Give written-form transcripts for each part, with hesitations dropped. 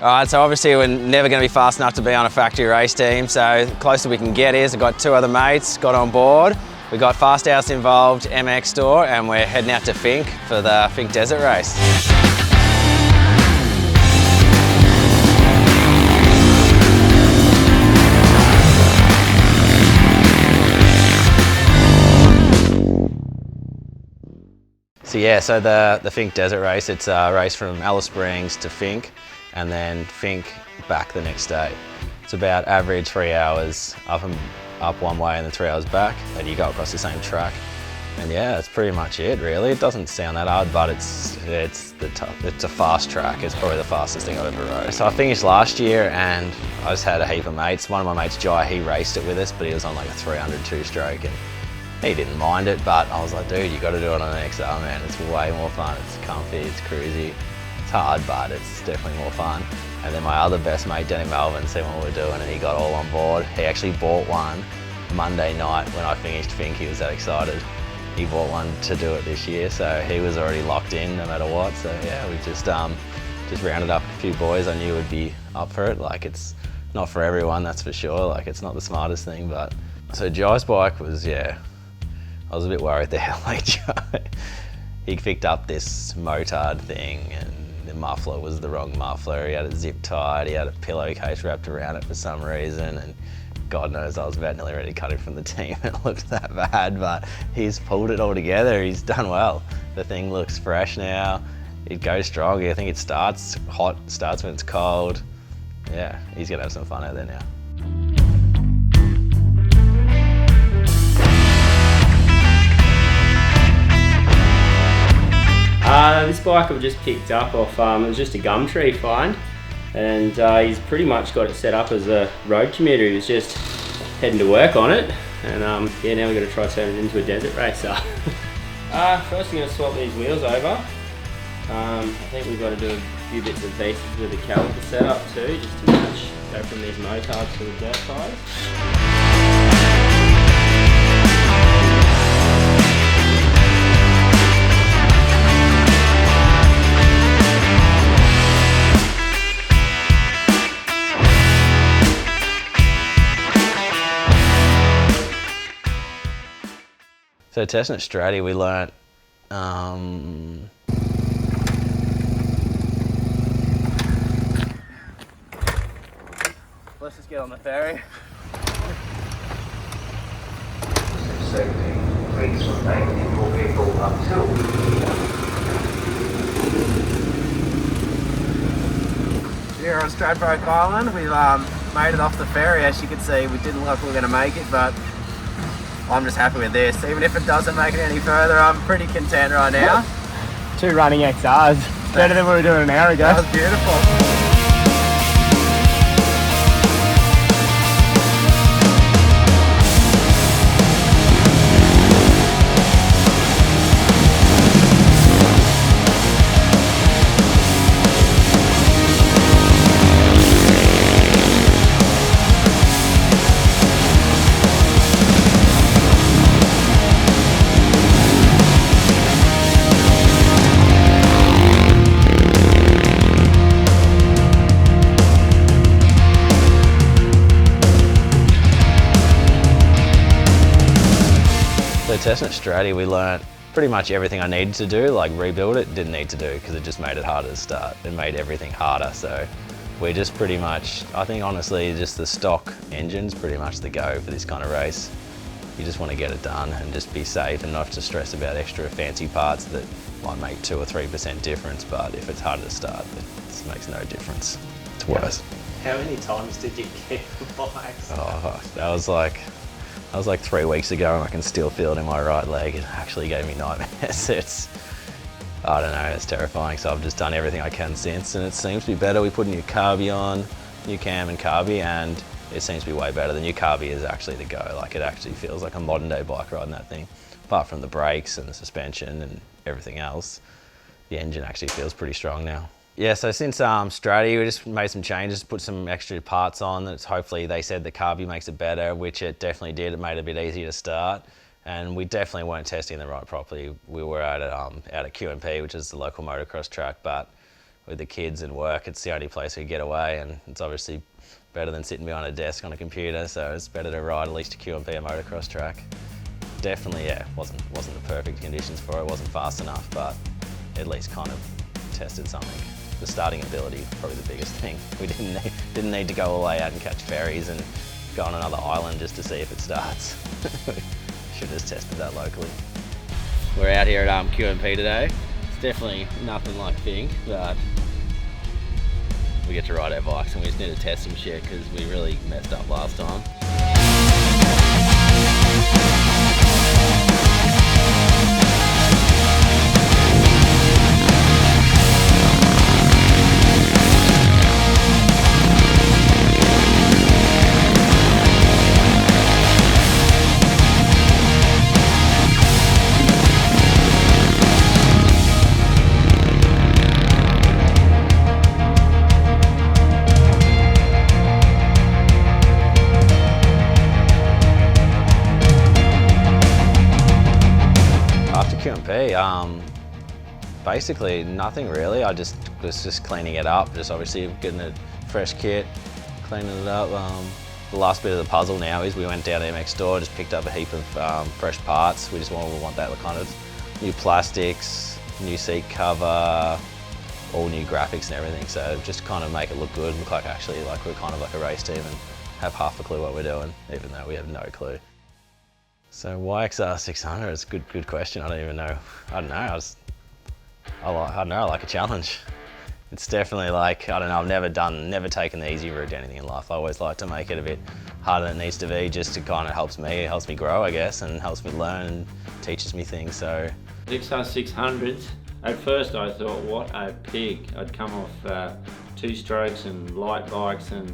All right, so obviously we're never going to be fast enough to be on a factory race team, so the closer we can get is I've got 2 other mates got on board. We got Fasthouse involved, MX Store, and we're heading out to Finke for the Finke Desert Race. So the Finke Desert Race, it's a race from Alice Springs to Finke and then Finke back the next day. It's about average 3 hours up one way and then 3 hours back, and you go across the same track. And yeah, that's pretty much it really. It doesn't sound that hard, but it's a fast track. It's probably the fastest thing I've ever rode. So I finished last year and I just had a heap of mates. One of my mates, Jai, he raced it with us, but he was on like a 300 two-stroke and he didn't mind it, but I was like, dude, you got to do it on an XR, man. It's way more fun. It's comfy, it's cruisy. It's hard, but it's definitely more fun. And then my other best mate, Danny Melvin, seen what we were doing and he got all on board. He actually bought one Monday night when I finished Finke. He was that excited. He bought one to do it this year, so he was already locked in no matter what. So yeah, we just rounded up a few boys I knew would be up for it. Like, it's not for everyone, that's for sure. Like, it's not the smartest thing, but so Jai's bike was, yeah, I was a bit worried there. Like, he picked up this motard thing and the muffler was the wrong muffler. He had it zip tied, he had a pillowcase wrapped around it for some reason, and God knows I was about nearly ready to cut him from the team. It looked that bad, but he's pulled it all together. He's done well. The thing looks fresh now. It goes strong. I think it starts hot, starts when it's cold. Yeah, he's gonna have some fun out there now. This bike I've just picked up off, it was just a Gumtree find, and he's pretty much got it set up as a road commuter. He was just heading to work on it, and yeah, now we've got to try turn it into a desert racer. First we're going to swap these wheels over. I think we've got to do a few bits and pieces with the caliper setup too, just to match, go from these motards to the dirt tyres. So testing at Stratty, we learnt, let's just get on the ferry. Safety, please remain in your vehicle until Here on Stradbroke Island, we've made it off the ferry. As you can see, we didn't look like we were going to make it, but I'm just happy with this. Even if it doesn't make it any further, I'm pretty content right now. 2 running XRs, better than we were doing an hour ago. That was beautiful. So testing at Stratty, we learnt pretty much everything I needed to do. Like, rebuild it, didn't need to do because it just made it harder to start. It made everything harder. So we're just pretty much, I think honestly, just the stock engine's pretty much the go for this kind of race. You just want to get it done and just be safe and not to stress about extra fancy parts that might make 2 or 3% difference, but if it's harder to start, it makes no difference. It's worse. How many times did you get the bikes? Oh, that was like 3 weeks ago and I can still feel it in my right leg. It actually gave me nightmares. I don't know, it's terrifying. So I've just done everything I can since and it seems to be better. We put a new carby on, new cam and carby, and it seems to be way better. The new carby is actually the go. Like, it actually feels like a modern day bike riding that thing. Apart from the brakes and the suspension and everything else, the engine actually feels pretty strong now. Yeah, so since Stratty, we just made some changes, put some extra parts on that hopefully they said the carby makes it better, which it definitely did. It made it a bit easier to start. And we definitely weren't testing the ride properly. We were out at QMP, which is the local motocross track, but with the kids and work, it's the only place we get away, and it's obviously better than sitting behind a desk on a computer, so it's better to ride at least a Q&P motocross track. Definitely, yeah, wasn't the perfect conditions for it, wasn't fast enough, but at least kind of tested something. The starting ability, probably the biggest thing. We didn't need to go all the way out and catch ferries and go on another island just to see if it starts. Should have just tested that locally. We're out here at Q&P today. It's definitely nothing like Finke, but we get to ride our bikes and we just need to test some shit because we really messed up last time. Q&P, basically nothing really. I was just cleaning it up, just obviously getting a fresh kit, cleaning it up. The last bit of the puzzle now is we went down to MX store, just picked up a heap of fresh parts. We want that kind of new plastics, new seat cover, all new graphics and everything. So just kind of make it look good, look like actually like we're kind of like a race team and have half a clue what we're doing, even though we have no clue. So why XR 600? It's a good question. I don't even know. I don't know. I like a challenge. It's definitely like, I don't know, I've never taken the easy route to anything in life. I always like to make it a bit harder than it needs to be, just to kind of helps me grow, I guess, and helps me learn and teaches me things. So XR 600s. At first I thought, what a pig. I'd come off 2 strokes and light bikes, and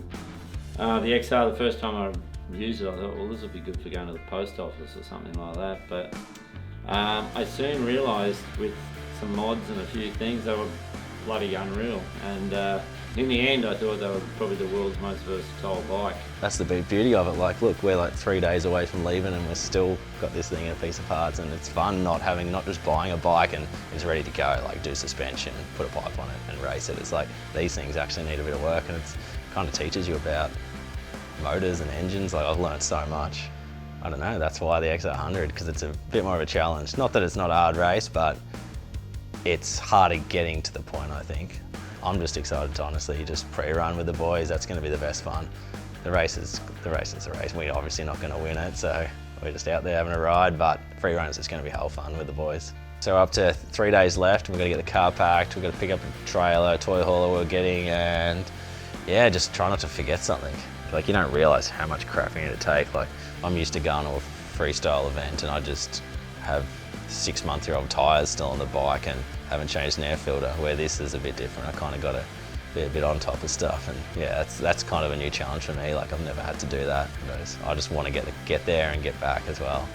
the XR, the first time I used it, I thought, well, this will be good for going to the post office or something like that. But I soon realised with some mods and a few things, they were bloody unreal. And in the end, I thought they were probably the world's most versatile bike. That's the big beauty of it. Like, look, we're like 3 days away from leaving and we've still got this thing in a piece of parts, and it's fun not just buying a bike and it's ready to go, like do suspension, put a bike on it and race it. It's like, these things actually need a bit of work, and it kind of teaches you about motors and engines. Like, I've learned so much. I don't know, that's why the XR100, because it's a bit more of a challenge. Not that it's not a hard race, but it's harder getting to the point, I think. I'm just excited to honestly just pre-run with the boys. That's going to be the best fun. The race is the race. We're obviously not going to win it, so we're just out there having a ride, but free-run is just going to be hell fun with the boys. So we're up to 3 days left, and we've got to get the car packed, we've got to pick up a trailer, toy hauler we're getting, and yeah, just try not to forget something. Like, you don't realise how much crap you need to take. Like, I'm used to going to a freestyle event and I just have 6-month-old tyres still on the bike and haven't changed an air filter, where this is a bit different. I kind of got to be a bit on top of stuff, and yeah, that's kind of a new challenge for me. Like, I've never had to do that. I just want to get there and get back as well.